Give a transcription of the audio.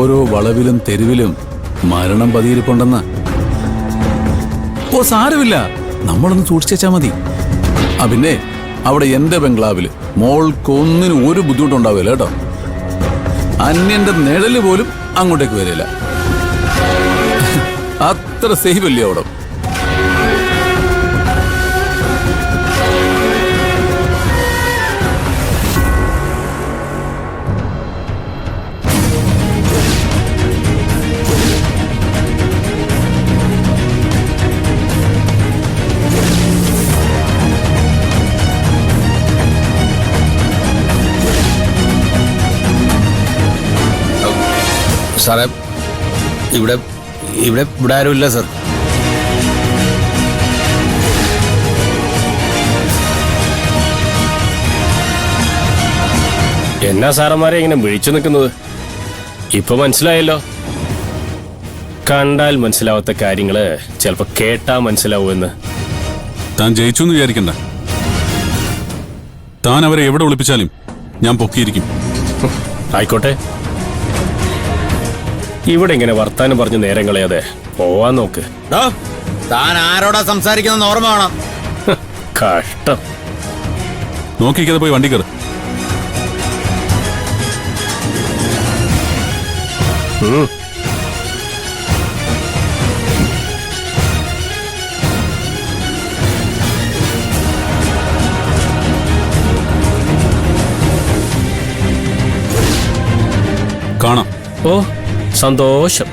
ഓരോ വളവിലും തെരുവിലും മരണം പതിയിരിപ്പുണ്ടെന്ന്. ഓ സാരമില്ല, നമ്മളൊന്ന് സൂക്ഷിച്ചാ മതി. പിന്നെ അവിടെ എന്റെ ബംഗ്ലാവില് മോൾക്കൊന്നിനും ഒരു ബുദ്ധിമുട്ടുണ്ടാവില്ല കേട്ടോ. അന്യന്റെ നിഴല് പോലും അങ്ങോട്ടേക്ക് വരില്ല. അത്ര സേഫ് അല്ലേ അവിടെ. സാറേ, ഇവിടെ ഇവിടെ ഇവിടെ ആരുമില്ല സാർ. എന്നാ സാറന്മാരെ ഇങ്ങനെ വിളിച്ചു നിൽക്കുന്നത്? ഇപ്പൊ മനസ്സിലായല്ലോ. കണ്ടാൽ മനസ്സിലാവാത്ത കാര്യങ്ങള് ചിലപ്പോ കേട്ടാ മനസ്സിലാവുമെന്ന്. താൻ ജയിച്ചു എന്ന് വിചാരിക്കണ്ട. താൻ അവരെ എവിടെ ഒളിപ്പിച്ചാലും ഞാൻ പൊക്കിയിരിക്കും. ആയിക്കോട്ടെ, ഇവിടെ ഇങ്ങനെ വർത്താനം പറഞ്ഞ് നേരം കളയാതെ പോവാൻ നോക്ക്. താൻ ആരോടാ സംസാരിക്കുന്ന ഓർമ്മ വേണം. കഷ്ടം. നോക്കിക്കാതെ പോയി വണ്ടി കയറ്. കാണാം. ഓ സന്തോഷം.